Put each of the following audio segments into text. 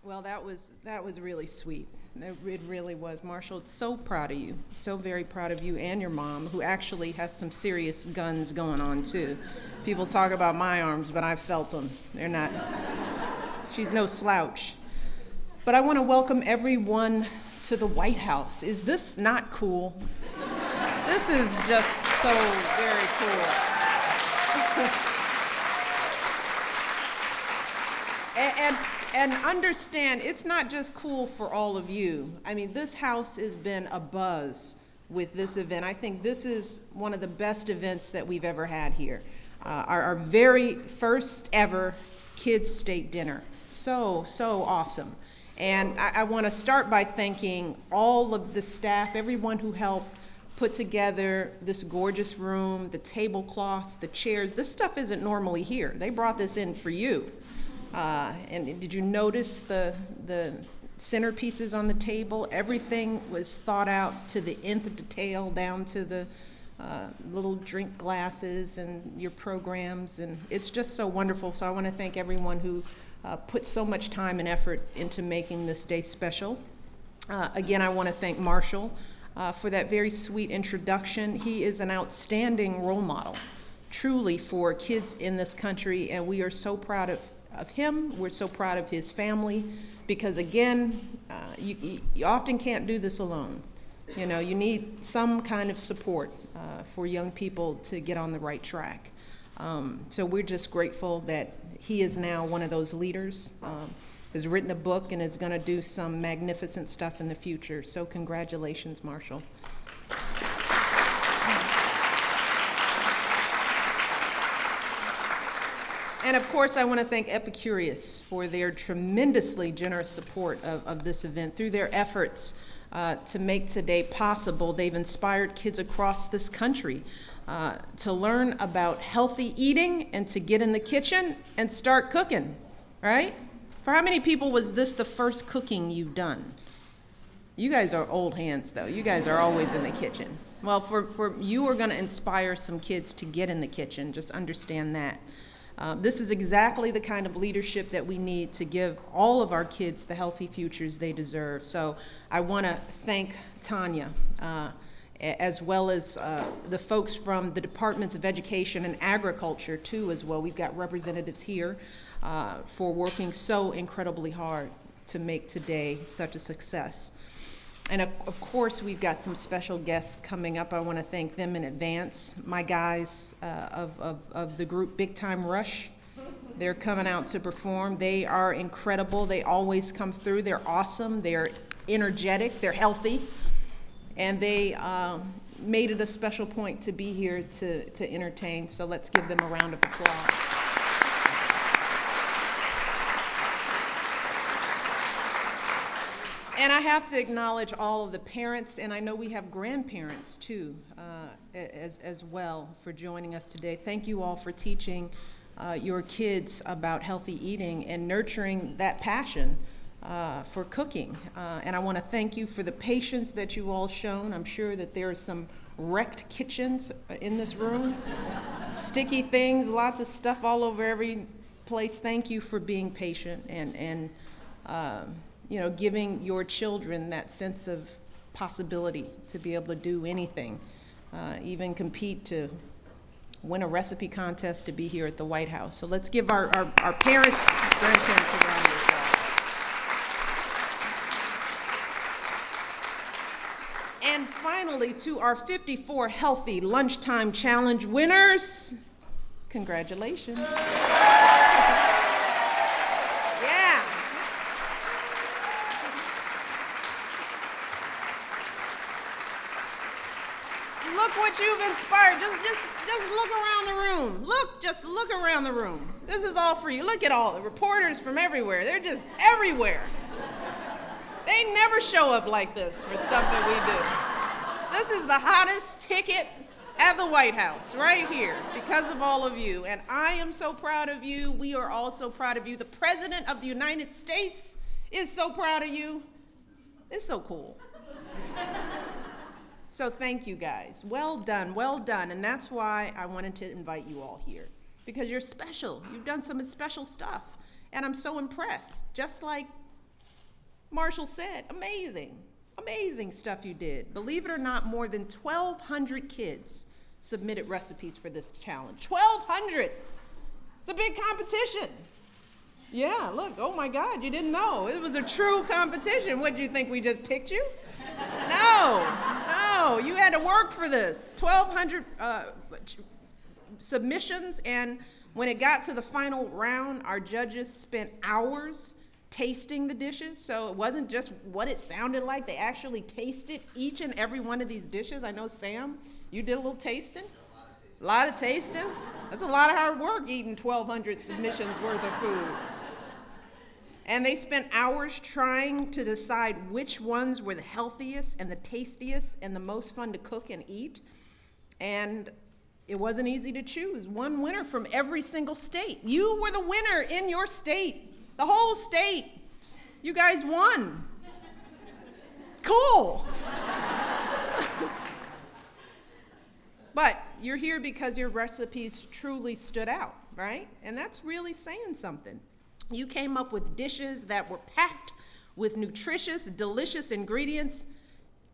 Well, that was really sweet. It really was. Marshall, so proud of you. So very proud of you and your mom, who actually has some serious guns going on, too. People talk about my arms, but I've felt them. They're not, she's no slouch. But I want to welcome everyone to the White House. Is this not cool? This is just so very cool. And understand, it's not just cool for all of you. I mean, this house has been abuzz with this event. I think this is one of the best events that we've ever had here. Our very first ever kids' steak dinner. So awesome. And I want to start by thanking all of the staff, everyone who helped put together this gorgeous room, the tablecloths, the chairs. This stuff isn't normally here. They brought this in for you. And did you notice the centerpieces on the table? Everything was thought out to the nth detail, down to the little drink glasses and your programs, and it's just so wonderful. So I want to thank everyone who put so much time and effort into making this day special. Again, I want to thank Marshall for that very sweet introduction. He is an outstanding role model, truly, for kids in this country, and we are so proud of him. We're so proud of his family, because again, you often can't do this alone. You know, you need some kind of support for young people to get on the right track. So we're just grateful that he is now one of those leaders, has written a book and is going to do some magnificent stuff in the future. So congratulations, Marshall. And of course, I want to thank Epicurious for their tremendously generous support of this event. Through their efforts to make today possible, they've inspired kids across this country to learn about healthy eating and to get in the kitchen and start cooking, right? For how many people was this the first cooking you've done? You guys are old hands, though. You guys are always in the kitchen. Well, for you are going to inspire some kids to get in the kitchen. Just understand that. This is exactly the kind of leadership that we need to give all of our kids the healthy futures they deserve. So I want to thank Tanya, as well as the folks from the Departments of Education and Agriculture, too, as well. We've got representatives here for working so incredibly hard to make today such a success. And of course, we've got some special guests coming up. I want to thank them in advance. My guys of the group Big Time Rush, they're coming out to perform. They are incredible. They always come through. They're awesome. They're energetic. They're healthy. And they made it a special point to be here to entertain. So let's give them a round of applause. And I have to acknowledge all of the parents, and I know we have grandparents too, as well, for joining us today. Thank you all for teaching your kids about healthy eating and nurturing that passion for cooking. And I want to thank you for the patience that you all shown. I'm sure that there are some wrecked kitchens in this room, sticky things, lots of stuff all over every place. Thank you for being patient and you know, giving your children that sense of possibility to be able to do anything, even compete to win a recipe contest to be here at the White House. So let's give our parents, grandparents a round of applause. And finally, to our 54 Healthy Lunchtime Challenge winners, congratulations. Look what you've inspired. Just look around the room. Just look around the room. This is all for you. Look at all the reporters from everywhere. They're just everywhere. They never show up like this for stuff that we do. This is the hottest ticket at the White House, right here, because of all of you. And I am so proud of you. We are all so proud of you. The President of the United States is so proud of you. It's so cool. So thank you guys. Well done, well done. And that's why I wanted to invite you all here, because you're special. You've done some special stuff. And I'm so impressed, just like Marshall said, amazing, amazing stuff you did. Believe it or not, more than 1,200 kids submitted recipes for this challenge. 1,200! It's a big competition. Yeah, look, oh my God, you didn't know. It was a true competition. What, do you think we just picked you? No, you had to work for this. 1,200 submissions, and when it got to the final round, our judges spent hours tasting the dishes, so it wasn't just what it sounded like. They actually tasted each and every one of these dishes. I know, Sam, you did a little tasting? A lot of tasting? That's a lot of hard work eating 1,200 submissions worth of food. And they spent hours trying to decide which ones were the healthiest and the tastiest and the most fun to cook and eat. And it wasn't easy to choose one winner from every single state. You were the winner in your state, the whole state. You guys won. Cool. But you're here because your recipes truly stood out, right? And that's really saying something. You came up with dishes that were packed with nutritious, delicious ingredients,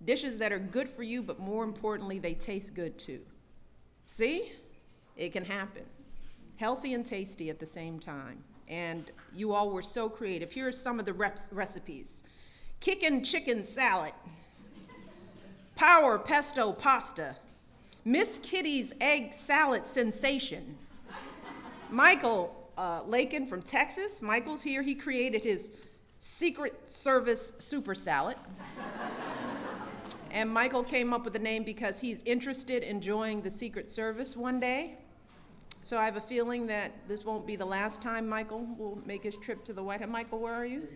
dishes that are good for you, but more importantly, they taste good too. See? It can happen. Healthy and tasty at the same time. And you all were so creative. Here are some of the recipes. Kickin' chicken salad. Power pesto pasta. Miss Kitty's egg salad sensation. Michael Lakin from Texas. Michael's here. He created his Secret Service super salad. And Michael came up with the name because he's interested in joining the Secret Service one day. So I have a feeling that this won't be the last time Michael will make his trip to the White House. Michael, where are you?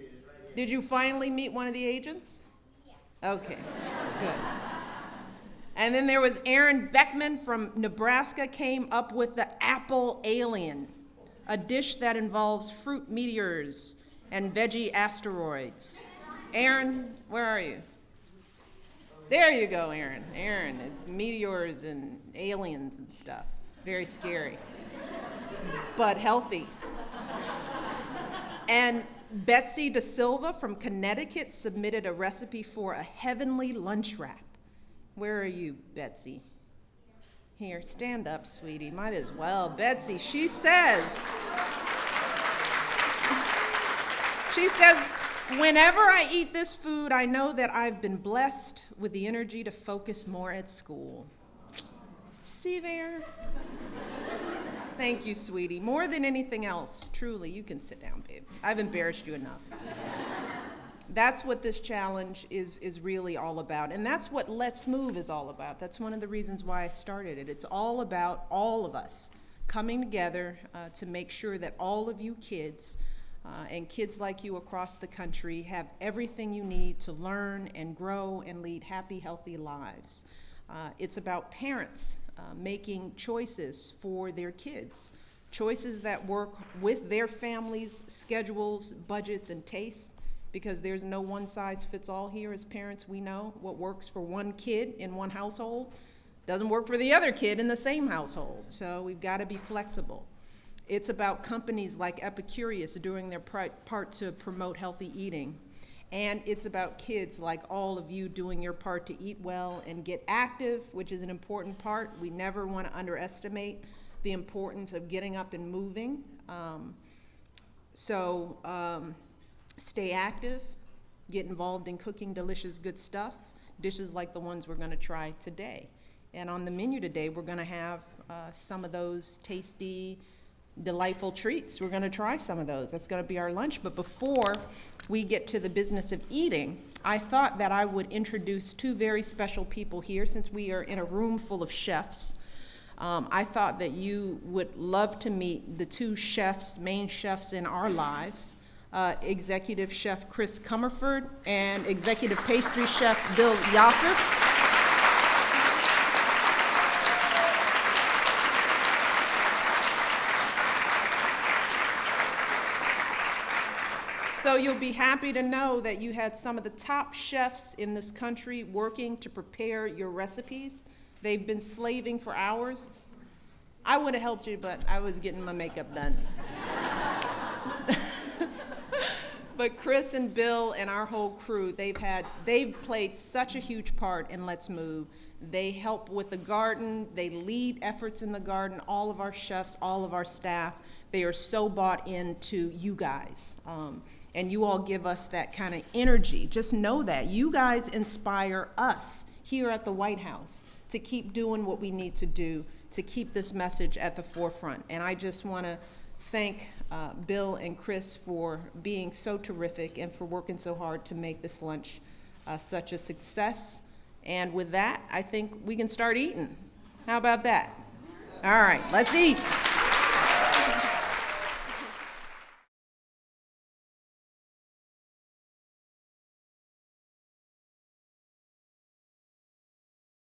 Did you finally meet one of the agents? Yeah. Okay, that's good. And then there was Aaron Beckman from Nebraska came up with the apple alien, a dish that involves fruit meteors and veggie asteroids. Aaron, where are you? There you go, Aaron. Aaron, it's meteors and aliens and stuff. Very scary, but healthy. And Betsy Da Silva from Connecticut submitted a recipe for a heavenly lunch wrap. Where are you, Betsy? Here, stand up, sweetie. Might as well. Betsy, she says, whenever I eat this food, I know that I've been blessed with the energy to focus more at school. See there? Thank you, sweetie. More than anything else, truly, you can sit down, babe. I've embarrassed you enough. That's what this challenge is really all about. And that's what Let's Move is all about. That's one of the reasons why I started it. It's all about all of us coming together to make sure that all of you kids and kids like you across the country have everything you need to learn and grow and lead happy, healthy lives. It's about parents making choices for their kids, choices that work with their families' schedules, budgets, and tastes, because there's no one size fits all here. As parents, we know what works for one kid in one household doesn't work for the other kid in the same household, so we've got to be flexible. It's about companies like Epicurious doing their part to promote healthy eating. And it's about kids like all of you doing your part to eat well and get active, which is an important part. We never want to underestimate the importance of getting up and moving. Stay active, get involved in cooking delicious, good stuff, dishes like the ones we're going to try today. And on the menu today, we're going to have some of those tasty, delightful treats. We're going to try some of those. That's going to be our lunch. But before we get to the business of eating, I thought that I would introduce two very special people here. Since we are in a room full of chefs, I thought that you would love to meet the two chefs, main chefs in our lives, Executive Chef Chris Comerford and Executive Pastry Chef Bill Yassis. So you'll be happy to know that you had some of the top chefs in this country working to prepare your recipes. They've been slaving for hours. I would have helped you, but I was getting my makeup done. But Chris and Bill and our whole crew, they've played such a huge part in Let's Move. They help with the garden, they lead efforts in the garden, all of our chefs, all of our staff, they are so bought into you guys. And you all give us that kind of energy. Just know that. You guys inspire us here at the White House to keep doing what we need to do to keep this message at the forefront. And I just want to thank Bill and Chris for being so terrific and for working so hard to make this lunch such a success. And with that, I think we can start eating. How about that? All right, let's eat.